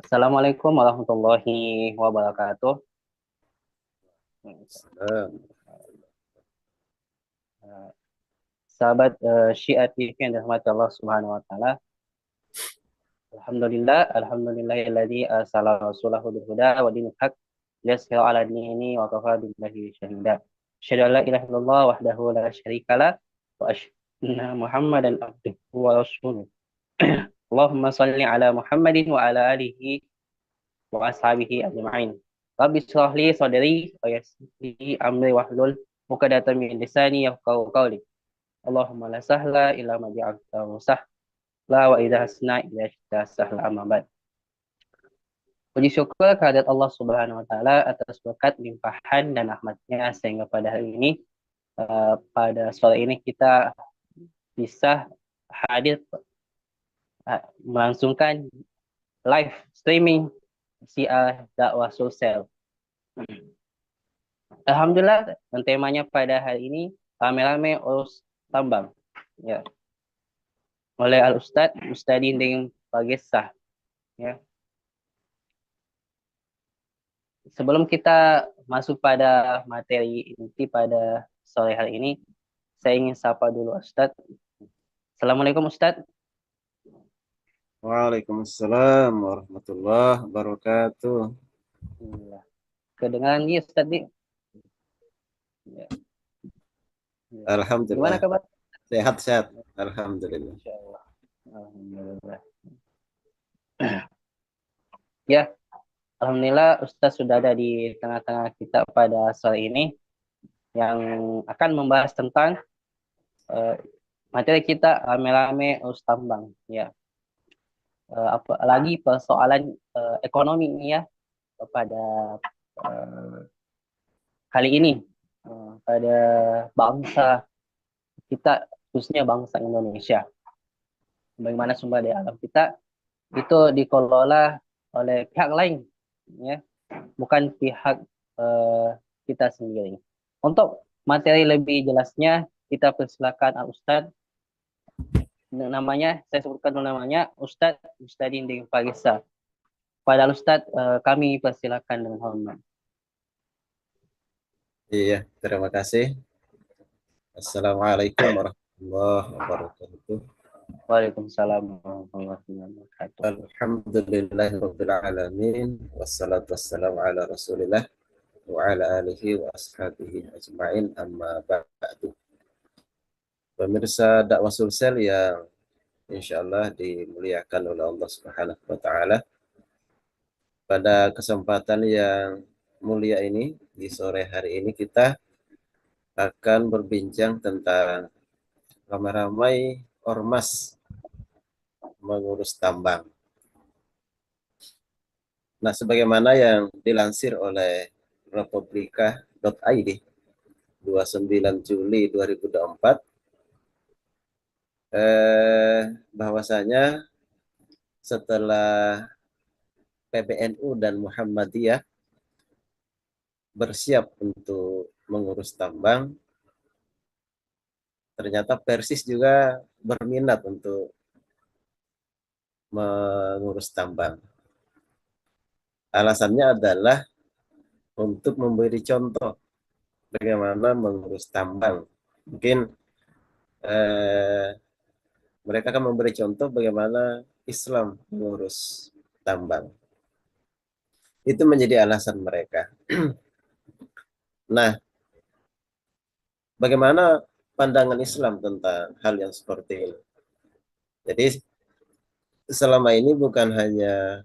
Assalamualaikum warahmatullahi wabarakatuh. Sahabat Syiah TV yang dirahmati Allah Subhanahu wa taala. Alhamdulillahilladzi arsala rasulahu bil huda wa dinil haq liyuzhirahu 'ala dinihi wa kafa billahi syahida. Asyhadu an la ilaha illallah wahdahu la syarikalah wa asyhadu anna Muhammadan abduhu wa rasuluh. Allahumma shalli ala Muhammadin wa ala alihi wa ashabihi ajma'in. Rabbi shrah li sadri wa yassir li amri wahlul 'uqdatam min lisani yafqahu qawli. Allahumma la sahla illa ma ja'altahu sahla wa idza hasna ila syita sahla amma ba'd. Puji syukur kehadirat Allah Subhanahu wa taala atas berkat limpahan dan rahmatnya sehingga pada hari ini pada sore ini kita bisa hadir melangsungkan live streaming Syiah Dakwah Sosial. Alhamdulillah, dan temanya pada hari ini rame-rame urus tambang. Ya, oleh Al Ustadz Mustadin dengan Pagesah. Ya. Sebelum kita masuk pada materi inti pada sore hari ini, saya ingin sapa dulu Ustadz. Assalamualaikum Ustadz. Waalaikumsalam warahmatullahi wabarakatuh. Kedengaran nih Ustadz nih. Ya. Ya. Gimana Alhamdulillah. kabar? Sehat-sehat. Alhamdulillah. Insyaallah. Alhamdulillah. Ya, Alhamdulillah Ustadz sudah ada di tengah-tengah kita pada sore ini yang akan membahas tentang materi kita rame-rame urus tambang. Ya, apalagi persoalan ekonomi ini ya pada kali ini pada bangsa kita khususnya bangsa Indonesia. Bagaimana sumber daya alam kita itu dikelola oleh pihak lain, ya, bukan pihak kita sendiri. Untuk materi lebih jelasnya kita persilakan Al Ustadz, namanya saya sebutkan dulu namanya Ustadz Mustadin dengan Pagesah. Pada Al Ustadz kami persilakan dengan hormat. Iya, terima kasih. Assalamualaikum warahmatullahi wabarakatuh. Waalaikumsalam warahmatullahi wabarakatuh. Alhamdulillahirabbil alamin wassalatu wassalamu ala Rasulillah wa ala alihi wa ashabihi ajmain amma ba'du. Pemirsa dakwah sosial yang insyaallah dimuliakan oleh Allah Subhanahu wa taala. Pada kesempatan yang mulia ini, di sore hari ini kita akan berbincang tentang ramai-ramai ormas mengurus tambang. Nah, sebagaimana yang dilansir oleh republika.id 29 Juli 2024, bahwasanya setelah PBNU dan Muhammadiyah bersiap untuk mengurus tambang, ternyata Persis juga berminat untuk mengurus tambang. Alasannya adalah untuk memberi contoh bagaimana mengurus tambang. Mungkin mereka akan memberi contoh bagaimana Islam mengurus tambang. Itu menjadi alasan mereka. Nah, bagaimana pandangan Islam tentang hal yang seperti ini? Jadi selama ini bukan hanya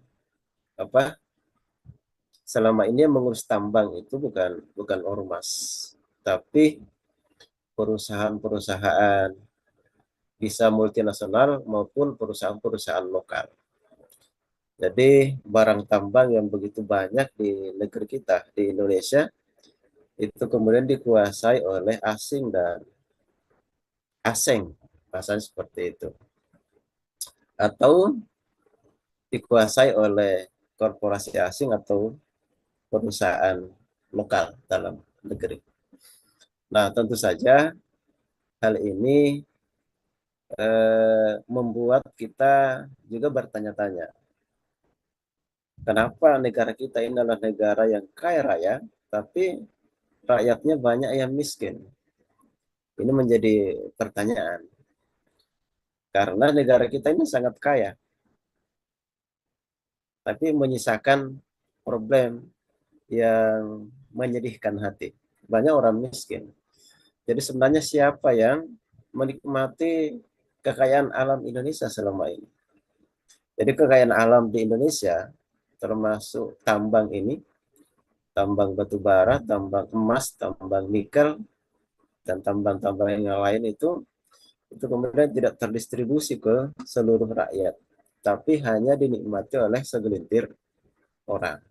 selama ini yang mengurus tambang itu bukan ormas, tapi perusahaan-perusahaan bisa multinasional maupun perusahaan-perusahaan lokal. Jadi barang tambang yang begitu banyak di negeri kita, di Indonesia, itu kemudian dikuasai oleh asing dan asing, bahasanya seperti itu. Atau dikuasai oleh korporasi asing atau perusahaan lokal dalam negeri. Nah, tentu saja hal ini membuat kita juga bertanya-tanya, Kenapa negara kita ini adalah negara yang kaya raya, tapi rakyatnya banyak yang miskin? Ini menjadi pertanyaan. Karena negara kita ini sangat kaya, tapi menyisakan problem yang menyedihkan hati. Banyak orang miskin. Jadi sebenarnya siapa yang menikmati kekayaan alam Indonesia selama ini? Jadi kekayaan alam di Indonesia, termasuk tambang ini, tambang batu bara, tambang emas, tambang nikel, dan tambang-tambang yang lain itu kemudian tidak terdistribusi ke seluruh rakyat, tapi hanya dinikmati oleh segelintir orang.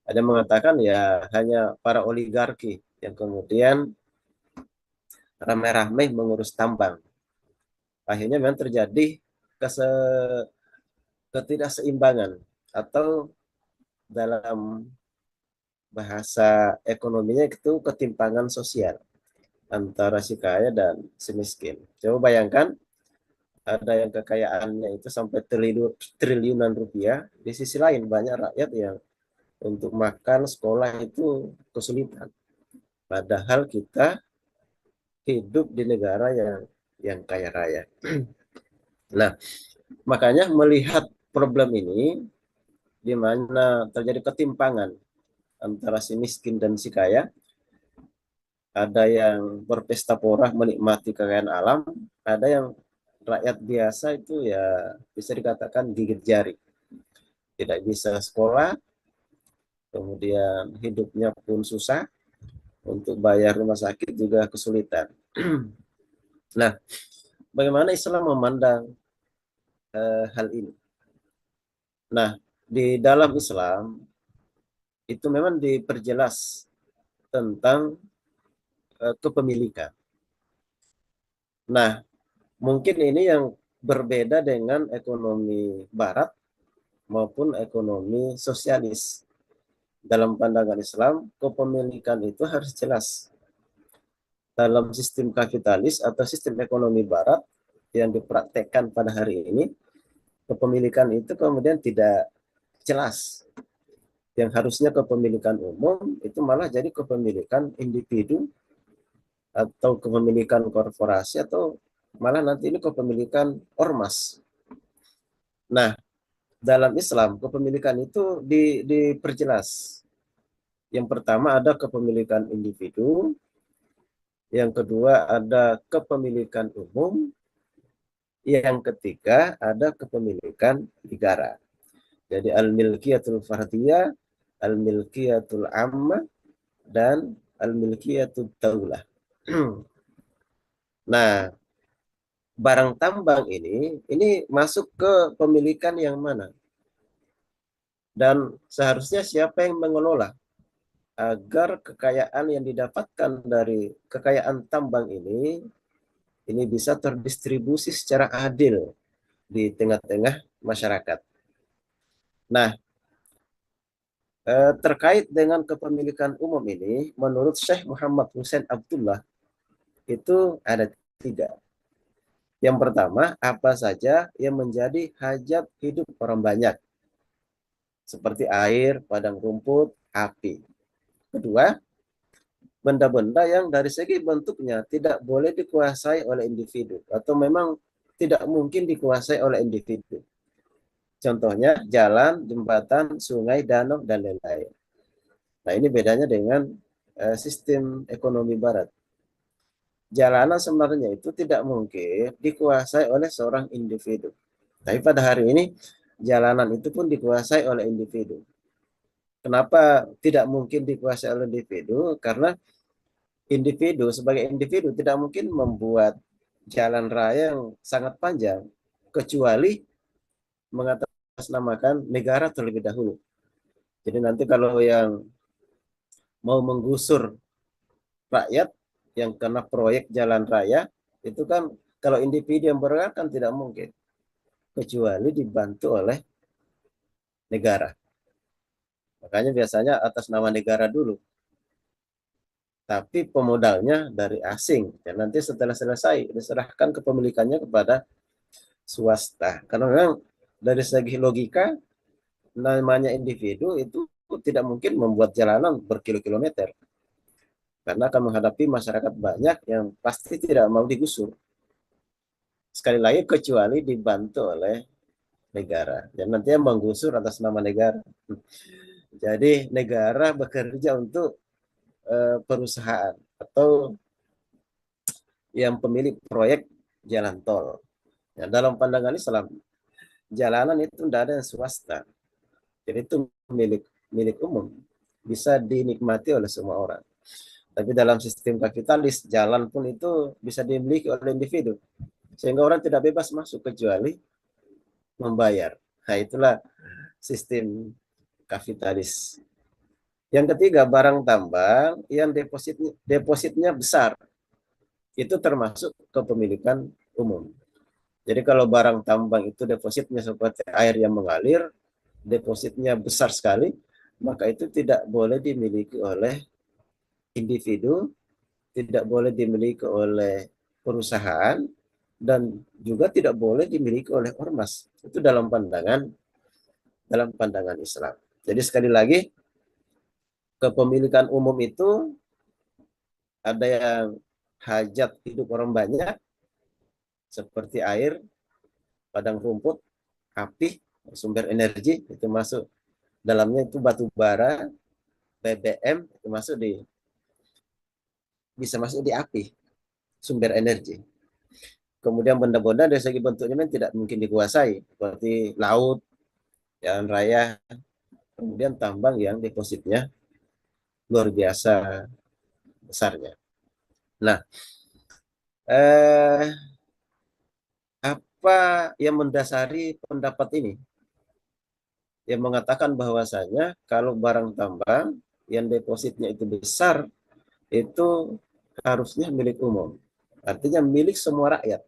Ada yang mengatakan ya hanya para oligarki yang kemudian ramai-ramai mengurus tambang. Akhirnya memang terjadi ketidakseimbangan atau dalam bahasa ekonominya itu ketimpangan sosial antara si kaya dan si miskin. Coba bayangkan ada yang kekayaannya itu sampai triliunan rupiah, di sisi lain banyak rakyat yang untuk makan sekolah itu kesulitan. Padahal kita hidup di negara yang kaya raya. Nah, makanya melihat problem ini di mana terjadi ketimpangan antara si miskin dan si kaya, ada yang berpesta porah menikmati kekayaan alam, ada yang rakyat biasa itu ya bisa dikatakan gigit jari, tidak bisa sekolah, kemudian hidupnya pun susah, untuk bayar rumah sakit juga kesulitan. Nah, bagaimana Islam memandang hal ini? Nah, di dalam Islam itu memang diperjelas tentang kepemilikan. Nah, mungkin ini yang berbeda dengan ekonomi barat maupun ekonomi sosialis. Dalam pandangan Islam, kepemilikan itu harus jelas. Dalam sistem kapitalis atau sistem ekonomi barat yang dipraktekkan pada hari ini, kepemilikan itu kemudian tidak jelas. Yang harusnya kepemilikan umum itu malah jadi kepemilikan individu atau kepemilikan korporasi atau malah nanti ini kepemilikan ormas. Nah, dalam Islam kepemilikan itu diperjelas. Yang pertama ada kepemilikan individu, yang kedua ada kepemilikan umum, yang ketiga ada kepemilikan negara. Jadi al-milkiyatul fardiyah, al-milkiyatul ammah, dan al-milkiyatul daulah. Nah, barang tambang ini masuk ke pemilikan yang mana? Dan seharusnya siapa yang mengelola agar kekayaan yang didapatkan dari kekayaan tambang ini bisa terdistribusi secara adil di tengah-tengah masyarakat. Nah, terkait dengan kepemilikan umum ini, menurut Syekh Muhammad Hussein Abdullah, itu ada tiga. Yang pertama, apa saja yang menjadi hajat hidup orang banyak, seperti air, padang rumput, api. Kedua, benda-benda yang dari segi bentuknya tidak boleh dikuasai oleh individu, atau memang tidak mungkin dikuasai oleh individu. Contohnya jalan, jembatan, sungai, danau, dan lain-lain. Nah, ini bedanya dengan sistem ekonomi barat. Jalanan sebenarnya itu tidak mungkin dikuasai oleh seorang individu. Tapi pada hari ini, jalanan itu pun dikuasai oleh individu. Kenapa tidak mungkin dikuasai oleh individu? Karena individu sebagai individu tidak mungkin membuat jalan raya yang sangat panjang, kecuali mengatasnamakan negara terlebih dahulu. Jadi nanti kalau yang mau menggusur rakyat yang kena proyek jalan raya, itu kan kalau individu yang bergerak kan tidak mungkin, kecuali dibantu oleh negara. Makanya biasanya atas nama negara dulu, tapi pemodalnya dari asing. Dan nanti setelah selesai, diserahkan kepemilikannya kepada swasta. Karena memang dari segi logika, namanya individu itu tidak mungkin membuat jalanan berkilo-kilometer karena akan menghadapi masyarakat banyak yang pasti tidak mau digusur. Sekali lagi kecuali dibantu oleh negara. Dan nanti yang menggusur atas nama negara. Jadi negara bekerja untuk perusahaan atau yang pemilik proyek jalan tol. Ya, dalam pandangan Islam, jalanan itu tidak ada yang swasta. Jadi itu milik umum, bisa dinikmati oleh semua orang. Tapi dalam sistem kapitalis, jalan pun itu bisa dimiliki oleh individu. Sehingga orang tidak bebas masuk kecuali membayar. Nah, itulah sistem kapitalis. Yang ketiga, barang tambang yang depositnya besar. Itu termasuk kepemilikan umum. Jadi kalau barang tambang itu depositnya seperti air yang mengalir, depositnya besar sekali, maka itu tidak boleh dimiliki oleh individu, tidak boleh dimiliki oleh perusahaan, dan juga tidak boleh dimiliki oleh ormas. Itu dalam pandangan Islam. Jadi sekali lagi, kepemilikan umum itu ada yang hajat hidup orang banyak, seperti air, padang rumput, api, sumber energi, itu masuk dalamnya itu batu bara, BBM, itu bisa masuk di api, sumber energi. Kemudian benda-benda dari segi bentuknya memang tidak mungkin dikuasai, seperti laut, jalan raya, kemudian tambang yang depositnya luar biasa besarnya. Nah, eh, apa yang mendasari pendapat ini? Yang mengatakan bahwasanya kalau barang tambang yang depositnya itu besar, itu harusnya milik umum. Artinya milik semua rakyat.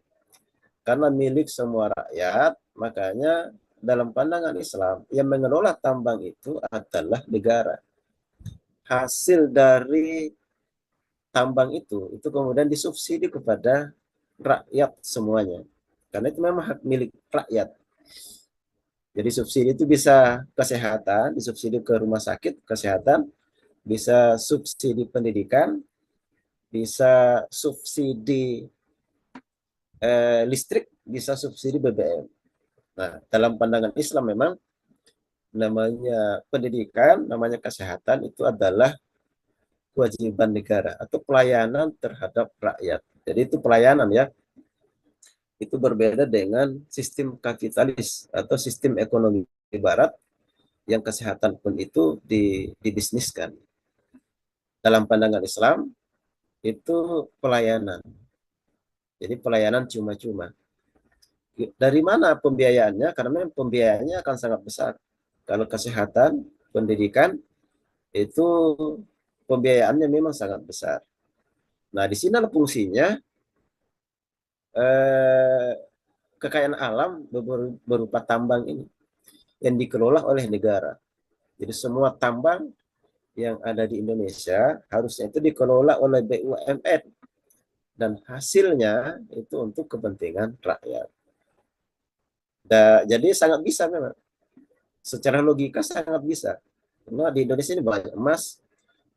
Karena milik semua rakyat, makanya dalam pandangan Islam, yang mengelola tambang itu adalah negara. Hasil dari tambang itu kemudian disubsidi kepada rakyat semuanya. Karena itu memang hak milik rakyat. Jadi subsidi itu bisa kesehatan, disubsidi ke rumah sakit, kesehatan, bisa subsidi pendidikan, bisa subsidi listrik, bisa subsidi BBM. Nah, dalam pandangan Islam memang namanya pendidikan, namanya kesehatan itu adalah kewajiban negara atau pelayanan terhadap rakyat. Jadi itu pelayanan ya. Itu berbeda dengan sistem kapitalis atau sistem ekonomi barat yang kesehatan pun itu dibisniskan. Dalam pandangan Islam itu pelayanan. Jadi pelayanan cuma-cuma. Dari mana pembiayaannya? Karena pembiayaannya akan sangat besar. Kalau kesehatan, pendidikan, itu pembiayaannya memang sangat besar. Nah, di sini fungsinya eh, kekayaan alam berupa tambang ini yang dikelola oleh negara. Jadi semua tambang yang ada di Indonesia harusnya itu dikelola oleh BUMN dan hasilnya itu untuk kepentingan rakyat. Jadi sangat bisa memang. Secara logika sangat bisa. Karena di Indonesia ini banyak emas,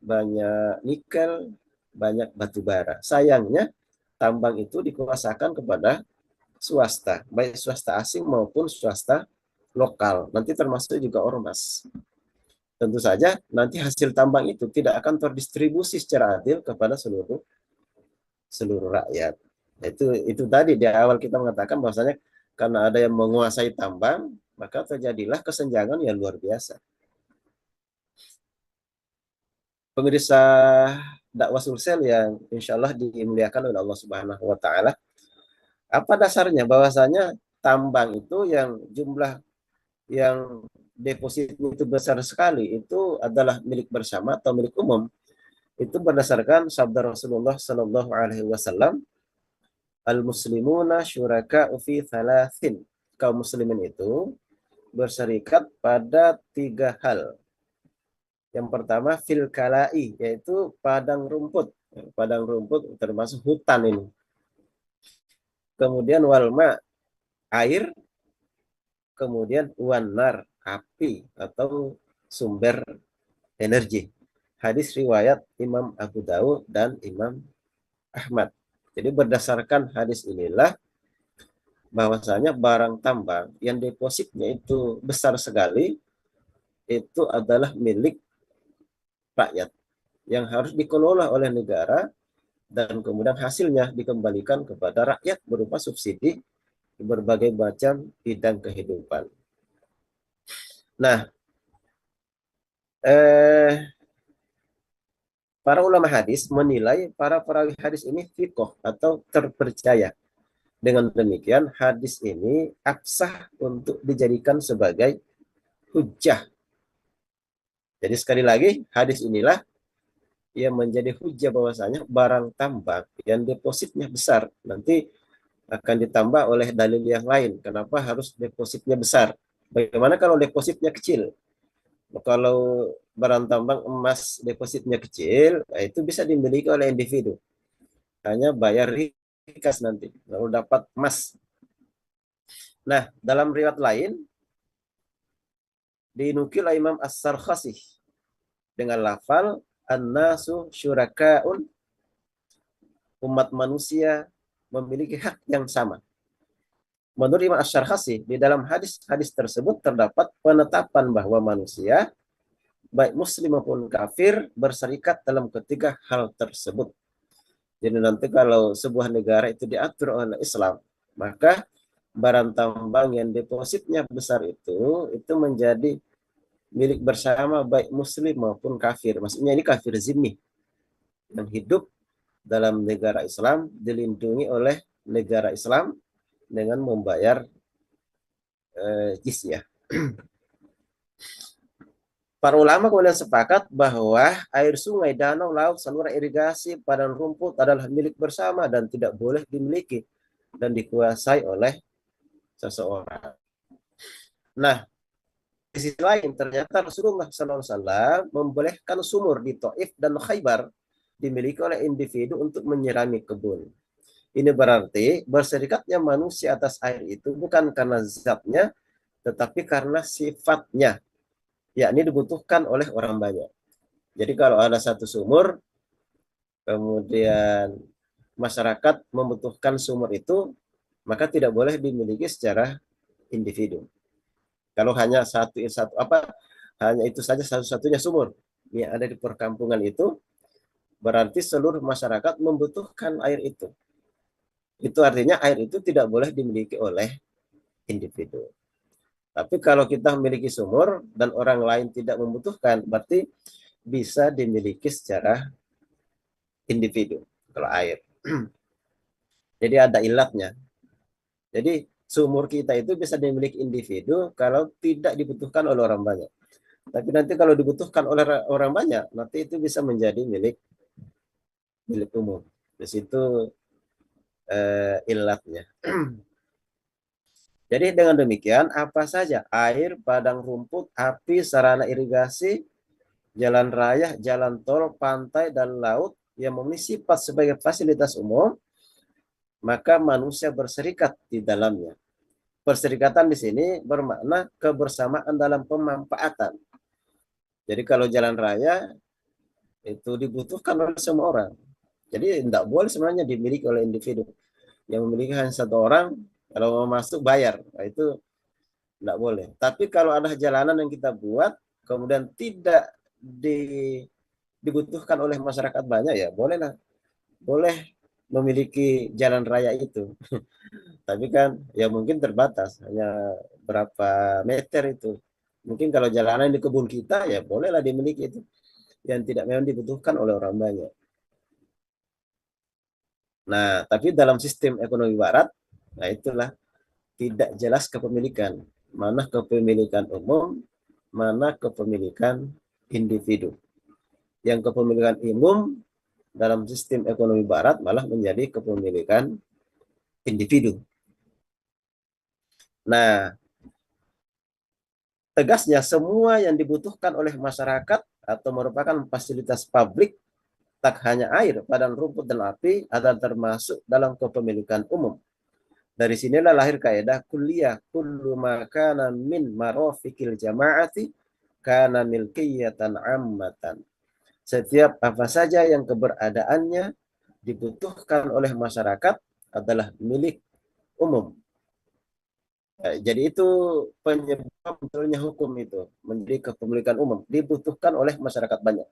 banyak nikel, banyak batu bara. Sayangnya tambang itu dikuasakan kepada swasta, baik swasta asing maupun swasta lokal. Nanti termasuk juga ormas. Tentu saja nanti hasil tambang itu tidak akan terdistribusi secara adil kepada seluruh rakyat. Itu tadi di awal kita mengatakan bahwasanya karena ada yang menguasai tambang, maka terjadilah kesenjangan yang luar biasa. Pemirsa dakwah Sulsel yang insya Allah dimuliakan oleh Allah Subhanahu wa Ta'ala, apa dasarnya bahwasanya tambang itu yang jumlah yang deposit itu besar sekali itu adalah milik bersama atau milik umum? Itu berdasarkan sabda Rasulullah Sallallahu Alaihi Wasallam, al-muslimuna syuraka'u fi thalathin. Kaum muslimin itu berserikat pada 3 hal. Yang pertama fil kalai, yaitu padang rumput. Padang rumput termasuk hutan ini. Kemudian walma, air. Kemudian wanar, api atau sumber energi. Hadis riwayat Imam Abu Dawud dan Imam Ahmad. Jadi berdasarkan hadis inilah bahwasanya barang tambang yang depositnya itu besar sekali itu adalah milik rakyat yang harus dikelola oleh negara dan kemudian hasilnya dikembalikan kepada rakyat berupa subsidi di berbagai macam bidang kehidupan. Nah, para ulama hadis menilai para perawi hadis ini fiqh atau terpercaya. Dengan demikian, hadis ini absah untuk dijadikan sebagai hujjah. Jadi sekali lagi, hadis inilah yang menjadi hujjah bahwasanya barang tambang yang depositnya besar nanti akan ditambah oleh dalil yang lain. Kenapa harus depositnya besar? Bagaimana kalau depositnya kecil? Kalau barang tambang emas depositnya kecil, itu bisa dimiliki oleh individu. Hanya bayar rikas nanti, lalu dapat emas. Nah, dalam riwayat lain, dinukil Imam As-Sarkhasi dengan lafal an-nasu syuraka'un, umat manusia memiliki hak yang sama. Menurut Imam Asy-Syarkhasi, di dalam hadis-hadis tersebut terdapat penetapan bahwa manusia, baik muslim maupun kafir, berserikat dalam ketiga hal tersebut. Jadi nanti kalau sebuah negara itu diatur oleh Islam, maka barang tambang yang depositnya besar itu menjadi milik bersama baik muslim maupun kafir. Maksudnya ini kafir zimmi yang hidup dalam negara Islam, dilindungi oleh negara Islam dengan membayar jizyah. Para ulama kemudian sepakat bahwa air sungai, danau, laut, saluran irigasi, padang rumput adalah milik bersama dan tidak boleh dimiliki dan dikuasai oleh seseorang. Nah, di sisi lain ternyata Rasulullah SAW membolehkan sumur di Taif dan Khaybar dimiliki oleh individu untuk menyirami kebun. Ini berarti berserikatnya manusia atas air itu bukan karena zatnya, tetapi karena sifatnya, yakni dibutuhkan oleh orang banyak. Jadi kalau ada satu sumur, kemudian masyarakat membutuhkan sumur itu, maka tidak boleh dimiliki secara individu. Kalau hanya hanya itu saja satu-satunya sumur yang ada di perkampungan itu, berarti seluruh masyarakat membutuhkan air itu. Itu artinya air itu tidak boleh dimiliki oleh individu. Tapi kalau kita memiliki sumur dan orang lain tidak membutuhkan, berarti bisa dimiliki secara individu kalau air. Jadi ada ilatnya. Jadi sumur kita itu bisa dimiliki individu kalau tidak dibutuhkan oleh orang banyak. Tapi nanti kalau dibutuhkan oleh orang banyak, nanti itu bisa menjadi milik umum. Di situ ilatnya. Jadi dengan demikian, apa saja air, padang rumput, api, sarana irigasi, jalan raya, jalan tol, pantai, dan laut yang memiliki sifat sebagai fasilitas umum, maka manusia berserikat di dalamnya. Perserikatan di sini bermakna kebersamaan dalam pemanfaatan. Jadi kalau jalan raya itu dibutuhkan oleh semua orang. Jadi tidak boleh sebenarnya dimiliki oleh individu. Yang memiliki hanya satu orang, kalau mau masuk bayar. Nah, itu tidak boleh. Tapi kalau ada jalanan yang kita buat, kemudian tidak dibutuhkan oleh masyarakat banyak, ya bolehlah. Boleh memiliki jalan raya itu. Tapi kan ya mungkin terbatas, hanya berapa meter itu. Mungkin kalau jalanan di kebun kita, ya bolehlah dimiliki itu. Yang tidak memang dibutuhkan oleh orang banyak. Nah, tapi dalam sistem ekonomi barat, nah itulah tidak jelas kepemilikan. Mana kepemilikan umum, mana kepemilikan individu. Yang kepemilikan umum dalam sistem ekonomi barat malah menjadi kepemilikan individu. Nah, tegasnya semua yang dibutuhkan oleh masyarakat atau merupakan fasilitas publik, tak hanya air, padang rumput, dan api, adalah termasuk dalam kepemilikan umum. Dari sinilah lahir kaidah kulliyah, kullu ma kana min marafiqil jama'ati kana milkiyatan ammatan. Setiap apa saja yang keberadaannya dibutuhkan oleh masyarakat adalah milik umum. Jadi itu penyebab munculnya hukum itu menjadi kepemilikan umum, dibutuhkan oleh masyarakat banyak.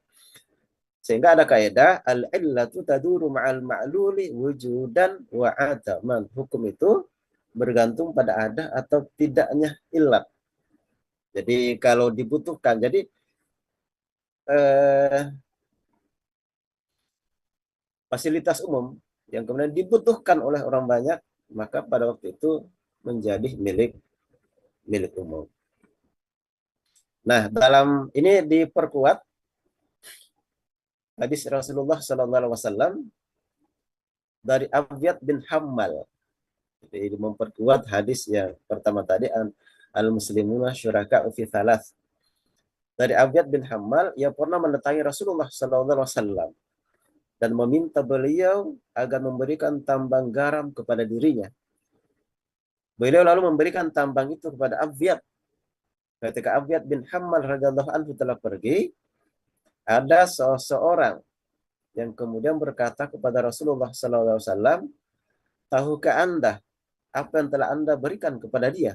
Sehingga ada kaidah al-illatu taduru ma'al ma'luli wujudan wa adaman. Hukum itu bergantung pada ada atau tidaknya illat. Jadi kalau dibutuhkan, jadi eh, fasilitas umum yang kemudian dibutuhkan oleh orang banyak, maka pada waktu itu menjadi milik milik umum. Nah, dalam ini diperkuat hadis Rasulullah SAW dari Abiyad bin Hammal. Jadi memperkuat hadis yang pertama tadi, al-muslimuna syuraka fi thalath. Dari Abiyad bin Hammal yang pernah mendatangi Rasulullah SAW dan meminta beliau agar memberikan tambang garam kepada dirinya. Beliau lalu memberikan tambang itu kepada Abiyad. Ketika Abiyad bin Hammal radhiyallahu anhu telah pergi, ada seseorang yang kemudian berkata kepada Rasulullah SAW, tahukah Anda apa yang telah Anda berikan kepada dia?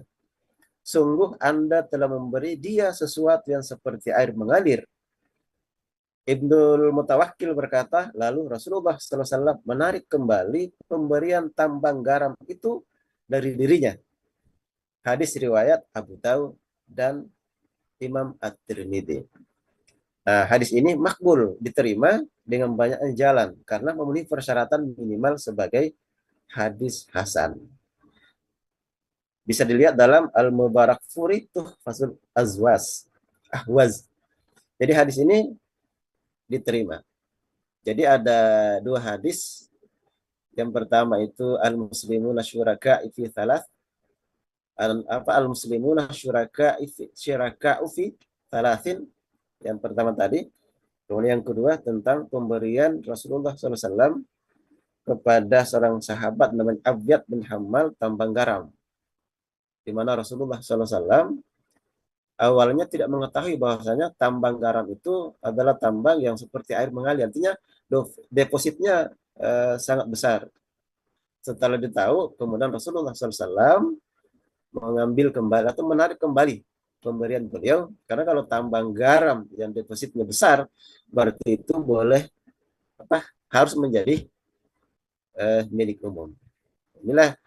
Sungguh Anda telah memberi dia sesuatu yang seperti air mengalir. Ibnul Mutawakkil berkata, lalu Rasulullah SAW menarik kembali pemberian tambang garam itu dari dirinya. Hadis riwayat Abu Daud dan Imam At-Tirmidzi. Nah, hadis ini makbul, diterima dengan banyak jalan karena memenuhi persyaratan minimal sebagai hadis hasan. Bisa dilihat dalam Al-Mubarakfuri Tuhfatul Ahwaz. Jadi hadis ini diterima. Jadi ada dua hadis. Yang pertama itu al-muslimuna syuraka fi thalath. Al-muslimuna syuraka fi thalathin. Yang pertama tadi. Kemudian yang kedua tentang pemberian Rasulullah SAW kepada seorang sahabat namanya Abiyad bin Hammal tambang garam. Di mana Rasulullah SAW awalnya tidak mengetahui bahwasanya tambang garam itu adalah tambang yang seperti air mengalir. Artinya depositnya sangat besar. Setelah ditahu, kemudian Rasulullah SAW mengambil kembali atau menarik kembali pemberian beliau. Karena kalau tambang garam yang depositnya besar, berarti itu boleh harus menjadi milik umum. Inilah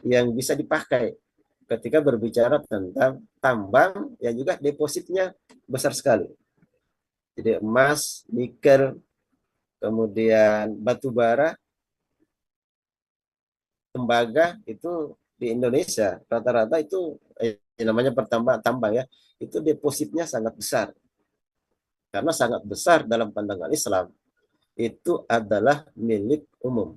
yang bisa dipakai ketika berbicara tentang tambang yang juga depositnya besar sekali. Jadi emas, nikel, kemudian batu bara, tembaga itu di Indonesia rata-rata itu namanya tambang ya, itu depositnya sangat besar. Karena sangat besar dalam pandangan Islam, itu adalah milik umum.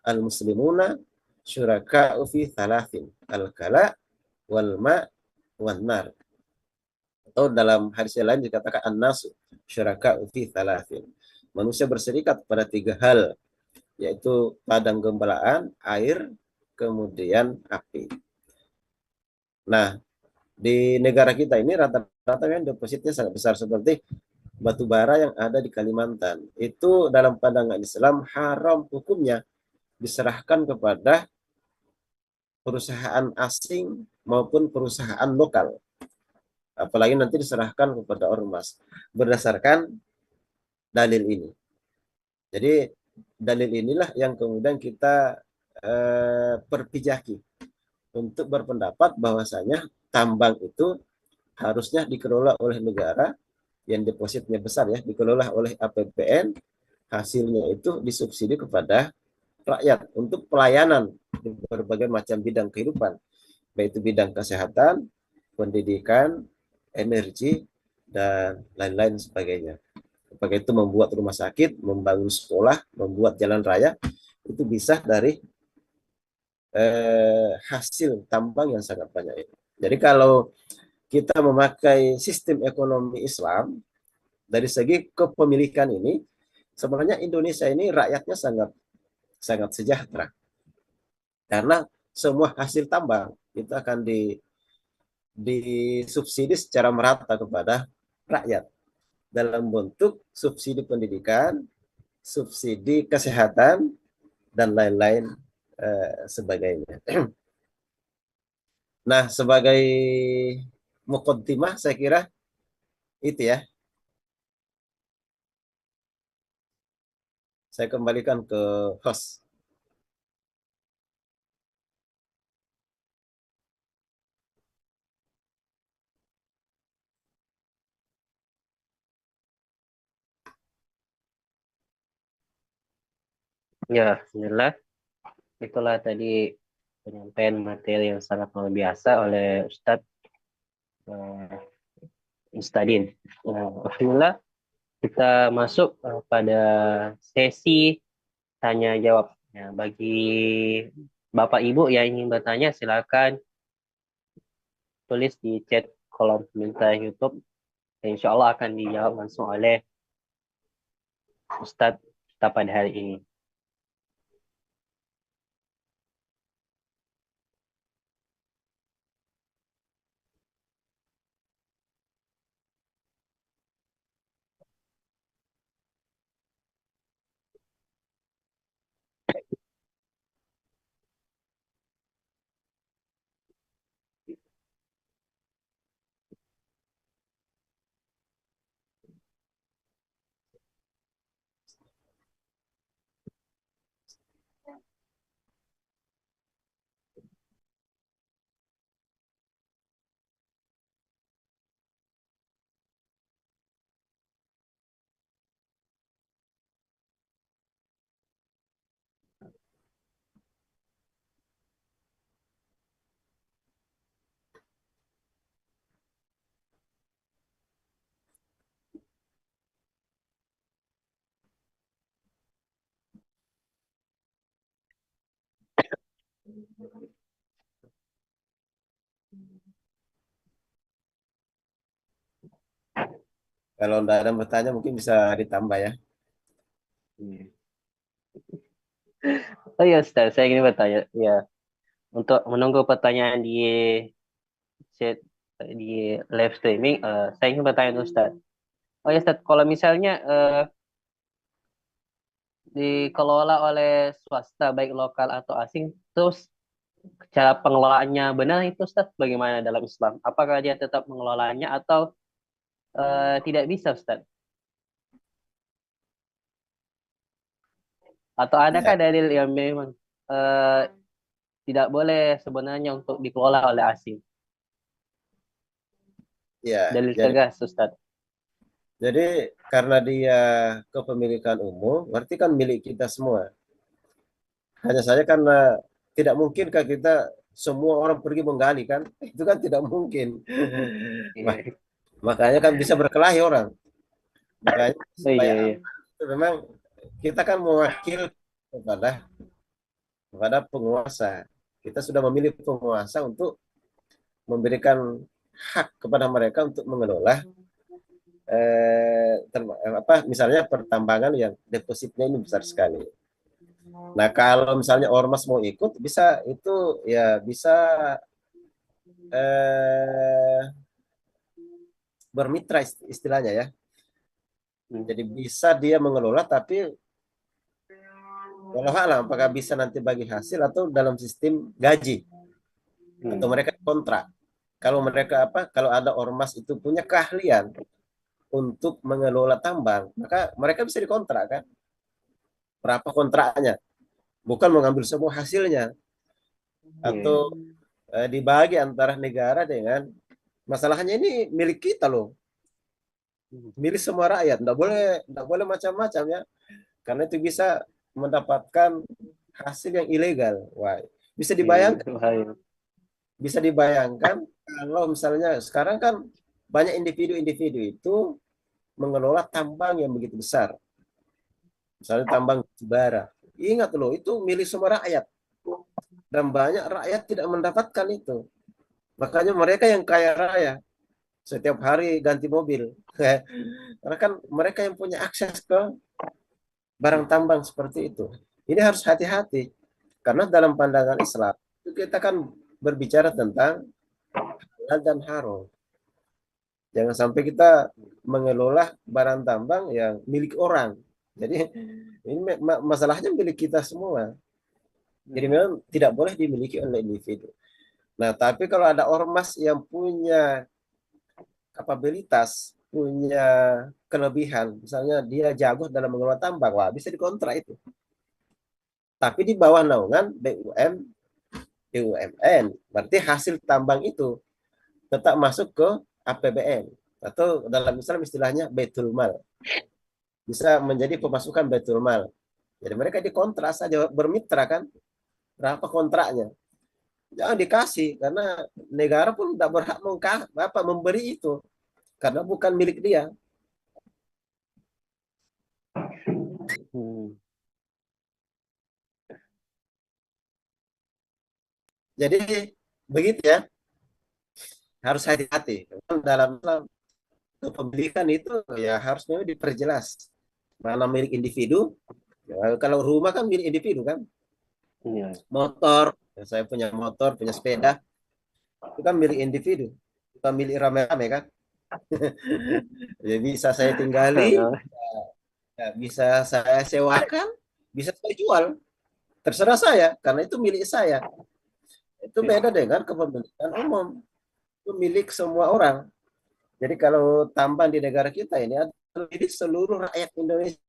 Al-muslimuna syuraka'u fi thalathin, al-kala wal ma wan nar. Atau dalam hadis yang lain dikatakan an-nasu syuraka'u fi thalathin. Manusia berserikat pada tiga hal, yaitu padang gembalaan, air, kemudian api. Nah, di negara kita ini rata-rata kan depositnya sangat besar, seperti batu bara yang ada di Kalimantan. Itu dalam pandangan Islam haram hukumnya diserahkan kepada perusahaan asing maupun perusahaan lokal. Apalagi nanti diserahkan kepada ormas berdasarkan dalil ini. Jadi dalil inilah yang kemudian kita perpijaki untuk berpendapat bahwasanya tambang itu harusnya dikelola oleh negara yang depositnya besar ya, dikelola oleh APBN, hasilnya itu disubsidi kepada rakyat untuk pelayanan di berbagai macam bidang kehidupan, baik itu bidang kesehatan, pendidikan, energi, dan lain-lain sebagainya. Sebagai itu membuat rumah sakit, membangun sekolah, membuat jalan raya, itu bisa dari hasil tambang yang sangat banyak itu. Jadi kalau kita memakai sistem ekonomi Islam, dari segi kepemilikan ini, sebenarnya Indonesia ini rakyatnya sangat sangat sejahtera. Karena semua hasil tambang itu akan disubsidi secara merata kepada rakyat dalam bentuk subsidi pendidikan, subsidi kesehatan, dan lain-lain sebagainya. Nah, sebagai mukaddimah saya kira itu ya. Saya kembalikan ke host. Ya, Bismillah. Itulah tadi penyampaian materi yang sangat luar biasa oleh Ustadz Mustadin. Alhamdulillah, kita masuk pada sesi tanya jawab. Ya, bagi Bapak Ibu yang ingin bertanya, silakan tulis di chat kolom komentar YouTube. Insya Allah akan dijawab langsung oleh Ustadz kita pada hari ini. Kalau tidak ada yang bertanya mungkin bisa ditambah ya. Oh ya, Ustaz, saya ingin bertanya. Ya, untuk menunggu pertanyaan di chat di live streaming, saya ingin bertanya untuk Ustaz. Oh ya, Ustaz, kalau misalnya dikelola oleh swasta baik lokal atau asing, terus cara pengelolaannya benar itu Ustaz bagaimana dalam Islam? Apakah dia tetap mengelolanya atau tidak bisa Ustaz? Atau adakah Ya, dalil yang memang eh, tidak boleh sebenarnya untuk dikelola oleh asing? ya. Dalil Jadi tegas Ustaz. jadi karena dia kepemilikan umum, berarti kan milik kita semua. Hanya saja karena tidak mungkinkah kita semua orang pergi menggali kan? Itu kan tidak mungkin. Iya. Makanya kan bisa berkelahi orang. Makanya Oh, supaya iya, iya. aman, itu memang kita kan mewakil kepada kepada penguasa. Kita sudah memilih penguasa untuk memberikan hak kepada mereka untuk mengelola misalnya pertambangan yang depositnya ini besar sekali. Nah, kalau misalnya ormas mau ikut bisa itu ya bisa eh, bermitra istilahnya ya. Hmm. Jadi bisa dia mengelola tapi walau alam apakah bisa nanti bagi hasil atau dalam sistem gaji atau Hmm. mereka kontrak. Kalau mereka kalau ada ormas itu punya keahlian untuk mengelola tambang, maka mereka bisa dikontrak kan? Berapa kontraknya? Bukan mengambil semua hasilnya Iya. atau dibagi antara negara dengan masalahnya ini milik kita loh, Hmm. milik semua rakyat. Tidak boleh macam-macam ya, karena itu bisa mendapatkan hasil yang ilegal. Wah, bisa Iya. dibayangkan, Bahaya. bisa dibayangkan kalau misalnya sekarang kan banyak individu-individu itu mengelola tambang yang begitu besar, misalnya tambang bara. Ingat loh, itu milik semua rakyat dan banyak rakyat tidak mendapatkan itu. Makanya mereka yang kaya raya setiap hari ganti mobil. Karena kan mereka yang punya akses ke barang tambang seperti itu. Ini harus hati-hati. Karena dalam pandangan Islam itu kita kan berbicara tentang halal dan haram. Jangan sampai kita mengelola barang tambang yang milik orang. Jadi ini masalahnya milik kita semua. Jadi memang tidak boleh dimiliki oleh individu. Nah, tapi kalau ada ormas yang punya kapabilitas, punya kelebihan, misalnya dia jago dalam mengelola tambang, wah bisa dikontrak itu. Tapi di bawah naungan BUMN, berarti hasil tambang itu tetap masuk ke APBN atau dalam Islam istilahnya Baitul Mal. Bisa menjadi pemasukan Baitul Mal. Jadi mereka dikontrak saja, bermitra kan, berapa kontraknya. Jangan dikasih karena negara pun tidak berhak memberi itu karena bukan milik dia. Jadi begitu ya, harus hati-hati. Dalam kepemilikan itu ya harusnya diperjelas mana milik individu. Ya, kalau rumah kan milik individu kan, motor, ya, saya punya motor, punya sepeda, itu kan milik individu, bukan milik rame-rame kan. Ya, bisa saya tinggali, ya, bisa saya sewakan, bisa saya jual, terserah saya, karena itu milik saya. Itu beda dengan kepemilikan umum, itu milik semua orang. Jadi kalau tambang di negara kita ini adalah milik seluruh rakyat Indonesia.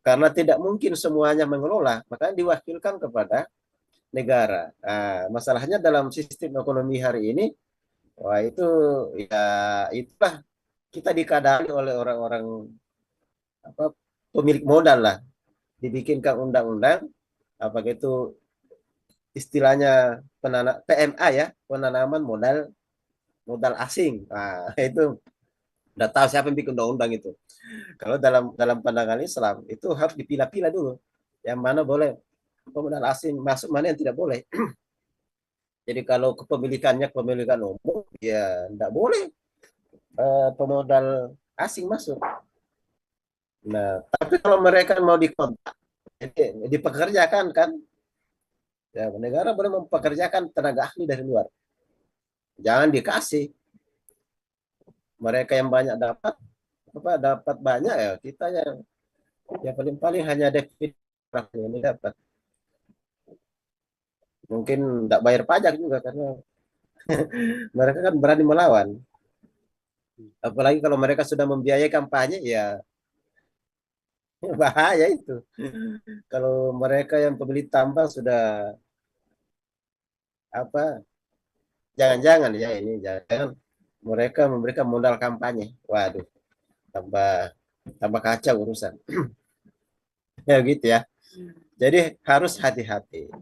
Karena tidak mungkin semuanya mengelola, makanya diwakilkan kepada negara. Nah, masalahnya dalam sistem ekonomi hari ini, wah itu ya itulah kita dikadali oleh orang-orang apa pemilik modal lah. Dibikinkan undang-undang, apakah itu istilahnya PMA ya, penanaman modal modal asing. Nah, itu udah tahu siapa yang bikin undang-undang itu. Kalau dalam dalam pandangan Islam itu harus dipilah-pilah dulu. Yang mana boleh modal asing masuk, mana yang tidak boleh. Jadi kalau kepemilikan umum, ya tidak boleh pemodal asing masuk. Nah, tapi kalau mereka mau dikontrak, dipekerjakan kan, ya negara boleh mempekerjakan tenaga ahli dari luar. Jangan dikasih mereka yang banyak dapat banyak ya kita yang paling-paling hanya dividen ini dapat. Mungkin tidak bayar pajak juga karena mereka kan berani melawan. Apalagi kalau mereka sudah membiayai kampanye, ya bahaya itu. Kalau mereka yang pembeli tambang sudah apa, jangan-jangan ya ini, jangan mereka memberikan modal kampanye. Waduh, tambah tambah kacau urusan. Ya gitu ya. Jadi harus hati-hati.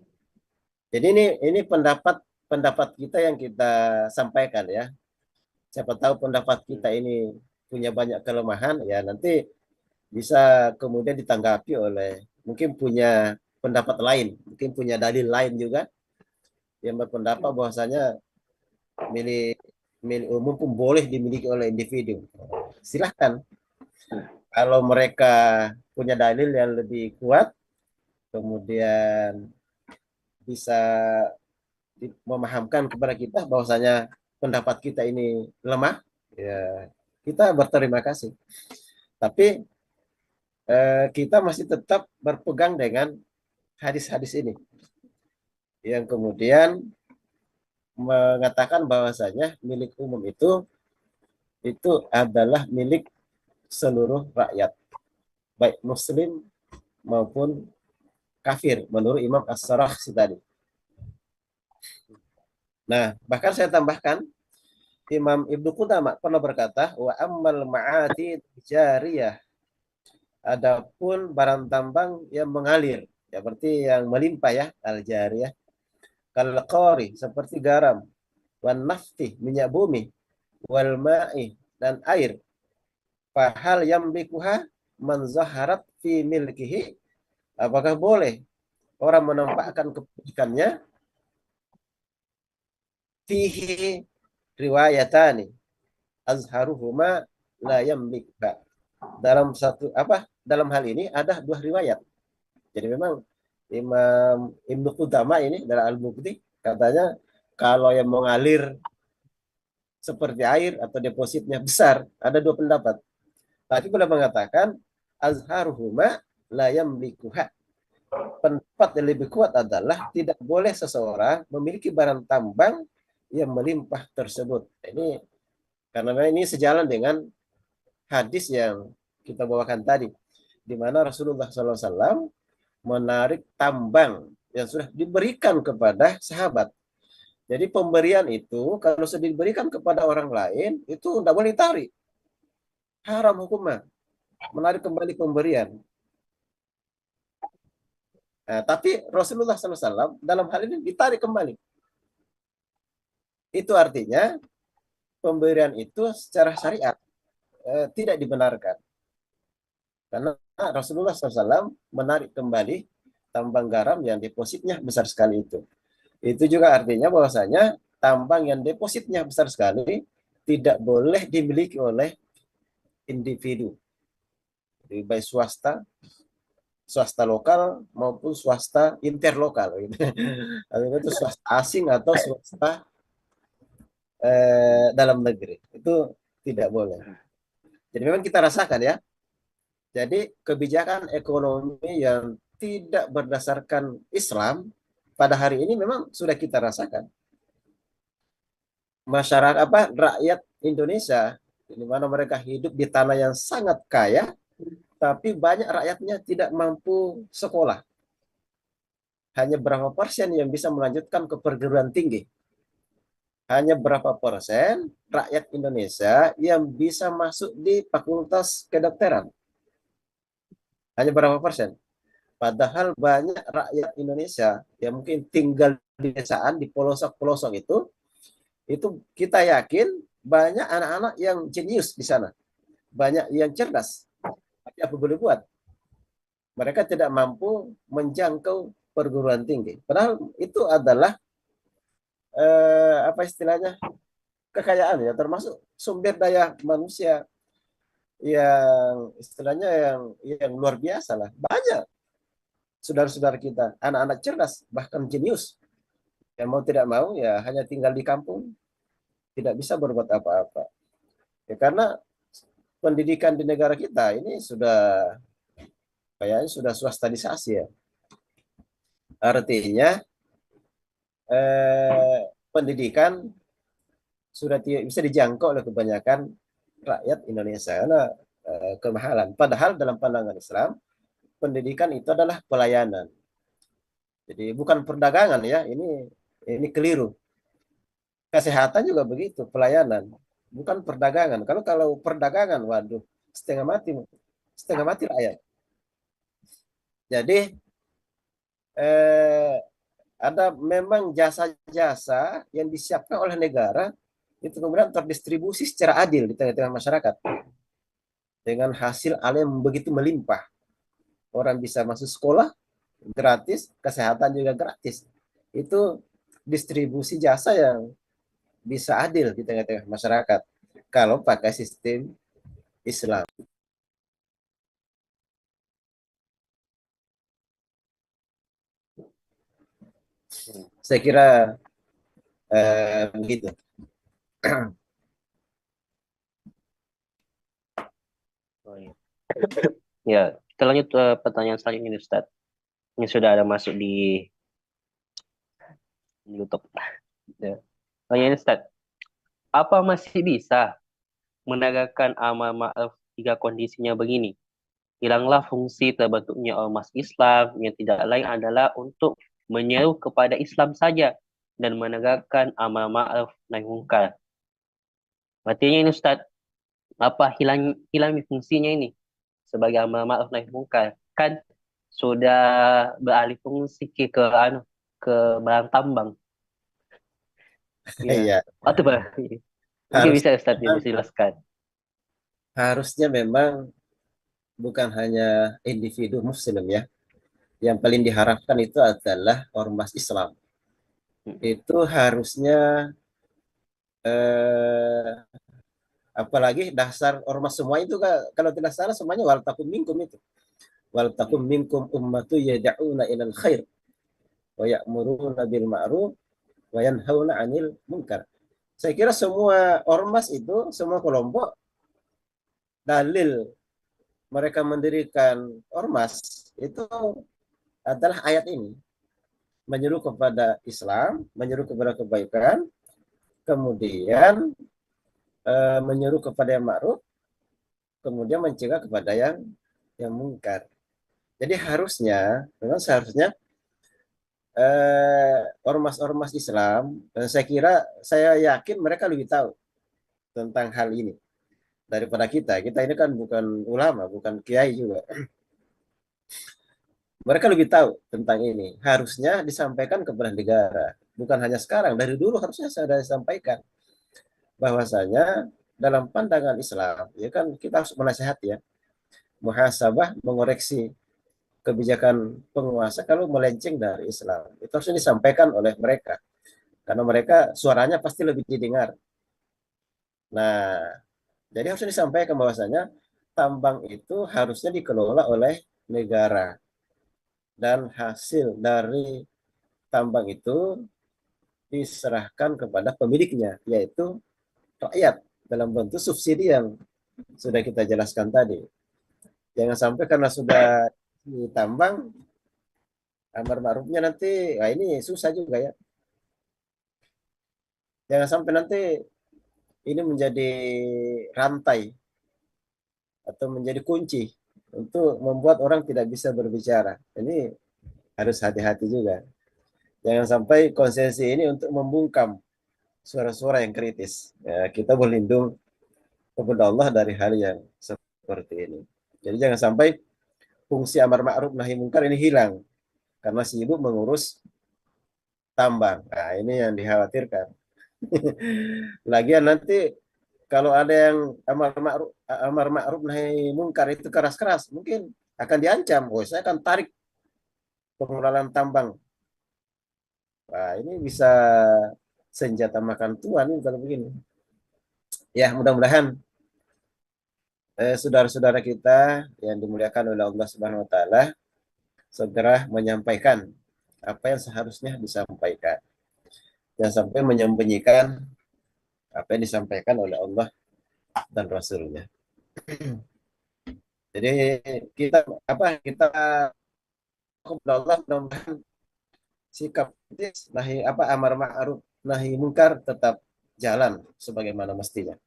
Jadi ini pendapat pendapat kita yang kita sampaikan ya. Siapa tahu pendapat kita ini punya banyak kelemahan, ya nanti bisa kemudian ditanggapi oleh mungkin punya pendapat lain, mungkin punya dalil lain juga yang berpendapat bahwasanya milik milik umum pun boleh dimiliki oleh individu. Silahkan. Kalau mereka punya dalil yang lebih kuat, kemudian bisa memahamkan kepada kita bahwasanya pendapat kita ini lemah, ya kita berterima kasih. Tapi kita masih tetap berpegang dengan hadis-hadis ini yang kemudian mengatakan bahwasanya milik umum itu adalah milik seluruh rakyat, baik muslim maupun kafir menurut Imam As-Sarakhsi tadi. Nah, bahkan saya tambahkan Imam Ibnu Qudamah pernah berkata, wa ammal ma'ati jariyah, adapun barang tambang yang mengalir, ya berarti yang melimpah ya, al-jariyah, kal qari seperti garam, wan nafti minyak bumi, wal ma'i dan air. Fahal yamlikuha man zaharat fi milkihi, apakah boleh orang menampakkan kepemilikannya fihi riwayatani azharuhuma la yamlikuha. Dalam hal ini ada dua riwayat. Jadi memang Imam Ibnu Qudamah ini dalam Al-Muqti katanya kalau yang mengalir seperti air atau depositnya besar, ada dua pendapat. Tapi boleh mengatakan azharuhuma la yamlikuha. Pendapat yang lebih kuat adalah tidak boleh seseorang memiliki barang tambang yang melimpah tersebut. Ini karena ini sejalan dengan hadis yang kita bawakan tadi, di mana Rasulullah SAW menarik tambang yang sudah diberikan kepada sahabat. Jadi pemberian itu kalau sudah diberikan kepada orang lain itu tidak boleh ditarik, haram hukumnya menarik kembali pemberian. Nah, tapi Rasulullah SAW dalam hal ini ditarik kembali. Itu artinya pemberian itu secara syariat tidak dibenarkan. Karena Rasulullah SAW menarik kembali tambang garam yang depositnya besar sekali itu. Itu juga artinya bahwasanya tambang yang depositnya besar sekali tidak boleh dimiliki oleh individu, baik swasta lokal maupun swasta interlokal gitu. Itu swasta asing atau swasta dalam negeri. Itu tidak boleh. Jadi memang kita rasakan ya. Jadi kebijakan ekonomi yang tidak berdasarkan Islam pada hari ini memang sudah kita rasakan. Masyarakat rakyat Indonesia di mana mereka hidup di tanah yang sangat kaya, tapi banyak rakyatnya tidak mampu sekolah. Hanya berapa persen yang bisa melanjutkan ke perguruan tinggi. Hanya berapa persen rakyat Indonesia yang bisa masuk di fakultas kedokteran. Hanya berapa persen. Padahal banyak rakyat Indonesia yang mungkin tinggal di desaan, di pelosok-pelosok itu kita yakin banyak anak-anak yang jenius di sana. Banyak yang cerdas. Tapi apa boleh buat? Mereka tidak mampu menjangkau perguruan tinggi. Padahal itu adalah apa istilahnya? Kekayaan ya, termasuk sumber daya manusia yang istilahnya yang luar biasa lah. Banyak saudara-saudara kita, anak-anak cerdas, bahkan jenius. Yang mau tidak mau ya hanya tinggal di kampung, tidak bisa berbuat apa-apa. Ya, karena pendidikan di negara kita ini sudah kayaknya sudah swastadisasi ya. Artinya pendidikan sudah tidak bisa dijangkau oleh kebanyakan rakyat Indonesia karena kemahalan. Padahal dalam pandangan Islam, pendidikan itu adalah pelayanan. Jadi bukan perdagangan ya, ini keliru. Kesehatan juga begitu, pelayanan, bukan perdagangan. Kalau perdagangan, waduh, setengah mati, setengah mati rakyat. Jadi ada memang jasa-jasa yang disiapkan oleh negara itu kemudian terdistribusi secara adil di tengah-tengah masyarakat dengan hasil alam yang begitu melimpah. Orang bisa masuk sekolah gratis, kesehatan juga gratis. Itu distribusi jasa yang bisa adil di tengah-tengah masyarakat kalau pakai sistem Islam. Saya kira begitu. Oh, ya. Ya, kita lanjut ke pertanyaan selanjutnya, Ustaz. Ini sudah ada masuk di YouTube. Ya. Pertanyaan Ustaz, apa masih bisa menegakkan amal ma'ruf jika kondisinya begini? Hilanglah fungsi terbentuknya ormas Islam yang tidak lain adalah untuk menyeru kepada Islam saja dan menegakkan amal ma'ruf nahi munkar. Artinya ini Ustaz, apa hilang fungsinya ini sebagai amal ma'ruf nahi munkar? Kan sudah beralih fungsi ke barang tambang. Ya. Iya, Atau apa? Mungkin harus bisa Ustaz dijelaskan. harusnya memang bukan hanya individu muslim ya. Yang paling diharapkan itu adalah ormas Islam. Itu harusnya eh, apalagi dasar ormas semua itu kalau tidak salah semuanya wal takum minkum itu. wal takum minkum ummatu yad'una ilal khair wa ya'muruna bil ma'ruf wa yanhauna 'anil munkar. Saya kira semua ormas itu, semua kelompok, dalil mereka mendirikan ormas itu adalah ayat ini. Menyeru kepada Islam, menyeru kepada kebaikan, kemudian menyeru kepada yang ma'ruf, kemudian mencegah kepada yang mungkar. Jadi harusnya, memang seharusnya ormas-ormas Islam, saya yakin mereka lebih tahu tentang hal ini daripada kita. Kita ini kan bukan ulama, bukan kiai juga. Mereka lebih tahu tentang ini. Harusnya disampaikan kepada negara. Bukan hanya sekarang, dari dulu harusnya sudah disampaikan bahwasanya dalam pandangan Islam, ya kan kita harus menasihati ya, muhasabah, mengoreksi kebijakan penguasa kalau melenceng dari Islam. Itu harusnya disampaikan oleh mereka. Karena mereka suaranya pasti lebih didengar. Nah, jadi harusnya disampaikan bahwasanya tambang itu harusnya dikelola oleh negara. Dan hasil dari tambang itu diserahkan kepada pemiliknya, yaitu rakyat dalam bentuk subsidi yang sudah kita jelaskan tadi. Jangan sampai karena sudah ditambang, amar ma'rufnya nanti, nah ini susah juga ya. Jangan sampai nanti ini menjadi rantai atau menjadi kunci untuk membuat orang tidak bisa berbicara. Ini harus hati-hati juga. Jangan sampai konsesi ini untuk membungkam suara-suara yang kritis. Ya, kita berlindung kepada Allah dari hal yang seperti ini. Jadi jangan sampai fungsi amar ma'ruf nahi mungkar ini hilang karena sibuk mengurus tambang. Nah, ini yang dikhawatirkan. Lagian nanti kalau ada yang amar ma'ruf nahi mungkar itu keras-keras, mungkin akan diancam. Oh, saya akan tarik pengelolaan tambang. Nah, ini bisa senjata makan tuan ini kalau begini. Ya, mudah-mudahan saudara-saudara kita yang dimuliakan oleh Allah Subhanahu wa taala segera menyampaikan apa yang seharusnya disampaikan. Jangan sampai menyembunyikan apa yang disampaikan oleh Allah dan Rasulnya. Jadi kita kepada Allah mudah-mudahan sikap nahi amar ma'ruf nahi mungkar tetap jalan sebagaimana mestinya.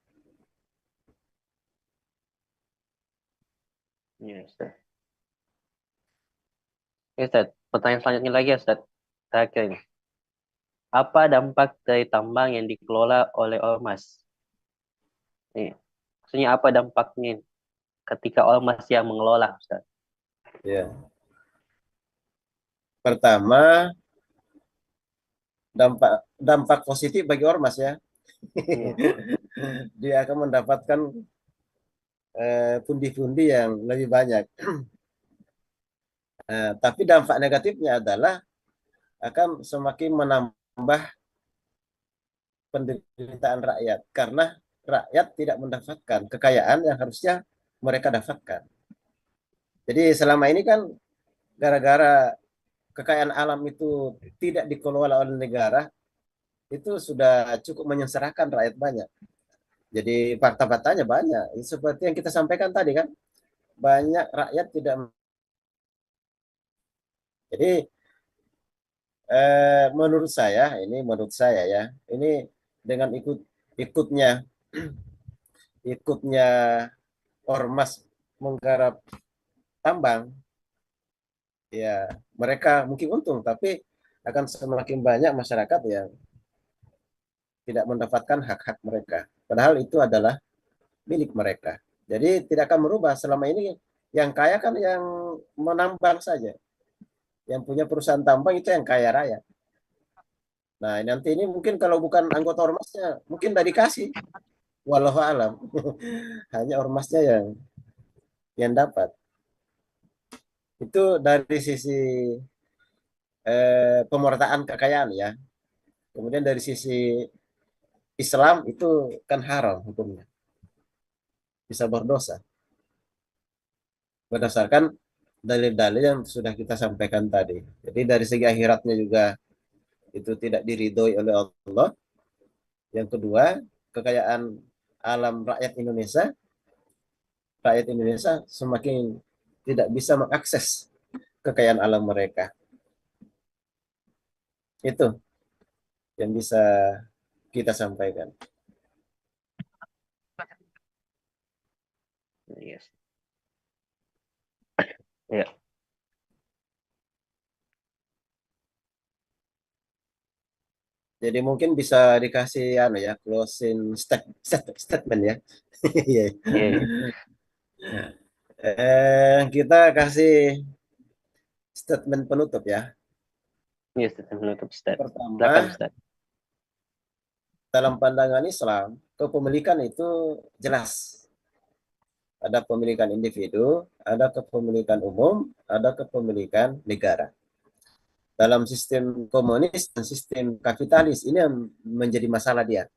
Ya, Ustaz. Ya, Ustaz. Pertanyaan selanjutnya lagi, Ustaz. Terakhir ini. Apa dampak dari tambang yang dikelola oleh ormas? Nih, maksudnya apa dampaknya ketika ormas yang mengelola, Ustaz? Ya. Pertama, dampak dampak positif bagi ormas ya. Iya. Dia akan mendapatkan pundi-pundi yang lebih banyak. Tapi dampak negatifnya adalah akan semakin menambah penderitaan rakyat karena rakyat tidak mendapatkan kekayaan yang harusnya mereka dapatkan. Jadi selama ini kan gara-gara kekayaan alam itu tidak dikelola oleh negara, itu sudah cukup menyengsarakan rakyat banyak. Jadi fakta-faktanya banyak. Seperti yang kita sampaikan tadi kan, banyak rakyat tidak. Jadi menurut saya ya, ini dengan ikutnya ikutnya ormas menggarap tambang, ya mereka mungkin untung, tapi akan semakin banyak masyarakat yang tidak mendapatkan hak-hak mereka. Padahal itu adalah milik mereka. Jadi tidak akan merubah selama ini yang kaya kan yang menambang saja. Yang punya perusahaan tambang itu yang kaya raya. Nah, nanti ini mungkin kalau bukan anggota ormasnya, mungkin tidak dikasih. Wallahu alam. Hanya ormasnya yang dapat. Itu dari sisi pemerataan kekayaan ya. Kemudian dari sisi Islam itu kan haram hukumnya. Bisa berdosa. Berdasarkan dalil-dalil yang sudah kita sampaikan tadi. Jadi dari segi akhiratnya juga itu tidak diridhoi oleh Allah. Yang kedua, kekayaan alam rakyat Indonesia semakin tidak bisa mengakses kekayaan alam mereka. Itu yang bisa kita sampaikan. Yes. Ya. Jadi mungkin bisa dikasih anu ya, closing statement ya. Iya. Iya. Kita kasih statement penutup ya. Yes, menutup Ustaz. Silakan Pertama, Ustaz. dalam pandangan Islam, kepemilikan itu jelas. Ada kepemilikan individu, ada kepemilikan umum, ada kepemilikan negara. Dalam sistem komunis dan sistem kapitalis ini yang menjadi masalah dia.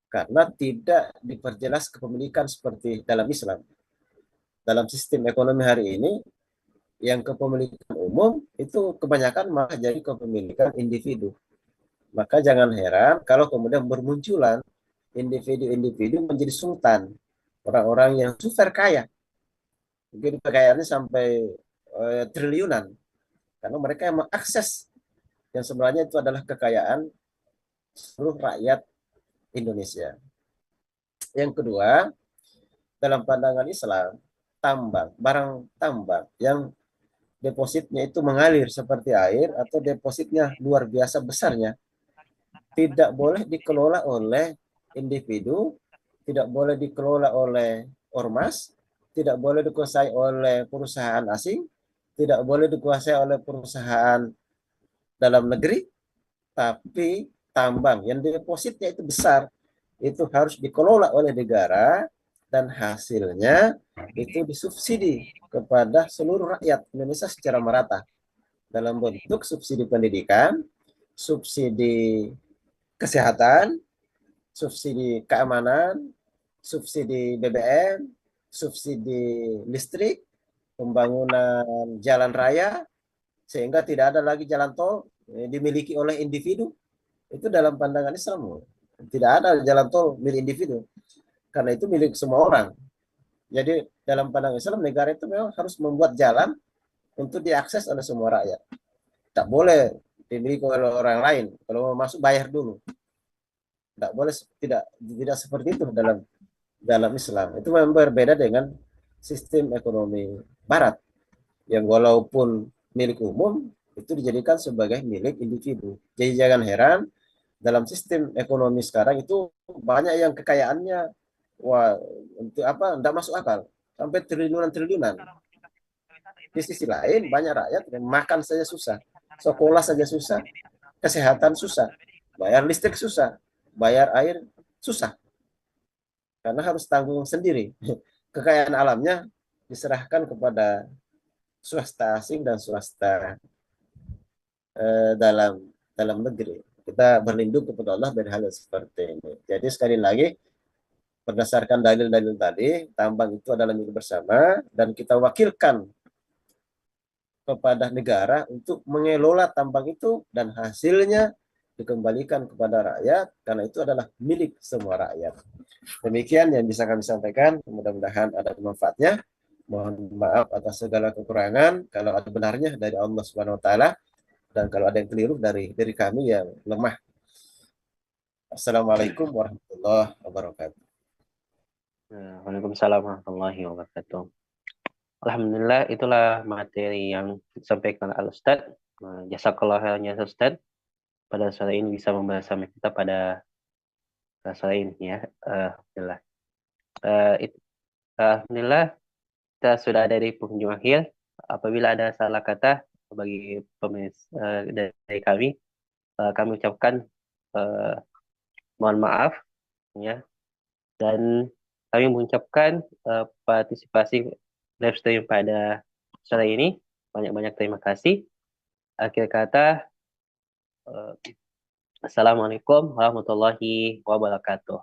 Karena tidak diperjelas kepemilikan seperti dalam Islam. Dalam sistem ekonomi hari ini, yang kepemilikan umum itu kebanyakan malah jadi kepemilikan individu. Maka jangan heran kalau kemudian bermunculan individu-individu menjadi sultan, orang-orang yang super kaya, mungkin kekayaannya sampai triliunan, karena mereka yang mengakses yang sebenarnya itu adalah kekayaan seluruh rakyat Indonesia. Yang kedua, dalam pandangan Islam, barang tambang yang depositnya itu mengalir seperti air atau depositnya luar biasa besarnya, tidak boleh dikelola oleh individu, tidak boleh dikelola oleh ormas, tidak boleh dikuasai oleh perusahaan asing, tidak boleh dikuasai oleh perusahaan dalam negeri, tapi tambang yang depositnya itu besar, itu harus dikelola oleh negara dan hasilnya itu disubsidi kepada seluruh rakyat Indonesia secara merata dalam bentuk subsidi pendidikan, subsidi kesehatan, subsidi keamanan, subsidi BBM, subsidi listrik, pembangunan jalan raya, sehingga tidak ada lagi jalan tol dimiliki oleh individu. Itu dalam pandangan Islam. Tidak ada jalan tol milik individu, karena itu milik semua orang. Jadi dalam pandangan Islam, negara itu memang harus membuat jalan untuk diakses oleh semua rakyat. Tak boleh dimiliki oleh orang lain. Kalau mau masuk bayar dulu. Tidak boleh, tidak seperti itu dalam dalam Islam. Itu memang berbeda dengan sistem ekonomi Barat yang walaupun milik umum itu dijadikan sebagai milik individu. Jadi jangan heran dalam sistem ekonomi sekarang itu banyak yang kekayaannya wah untuk apa tidak masuk akal sampai triliunan-triliunan. Di sisi lain banyak rakyat yang makan saja susah, sekolah saja susah, kesehatan susah, bayar listrik susah, bayar air susah karena harus tanggung sendiri. Kekayaan alamnya diserahkan kepada swasta asing dan swasta dalam dalam negeri. Kita berlindung kepada Allah dari hal seperti ini. Jadi sekali lagi, berdasarkan dalil-dalil tadi, tambang itu adalah milik bersama dan kita wakilkan kepada negara untuk mengelola tambang itu dan hasilnya dikembalikan kepada rakyat karena itu adalah milik semua rakyat. Demikian yang bisa kami sampaikan, mudah-mudahan ada manfaatnya. Mohon maaf atas segala kekurangan, kalau ada benarnya dari Allah Subhanahu wa taala dan kalau ada yang keliru dari kami yang lemah. Assalamualaikum warahmatullahi wabarakatuh. Waalaikumsalam warahmatullahi wabarakatuh. Alhamdulillah, itulah materi yang disampaikan Al Ustaz. Jazakallah khairan ya Ustaz. Pada sore ini bisa membahas sama kita pada sore ini ya. Alhamdulillah. Alhamdulillah, kita sudah ada di penghujung akhir. Apabila ada salah kata bagi dari kami, kami ucapkan eh, mohon maaf ya. Dan kami mengucapkan partisipasi live stream pada sore ini. Banyak-banyak terima kasih. Akhir kata, Assalamualaikum warahmatullahi wabarakatuh.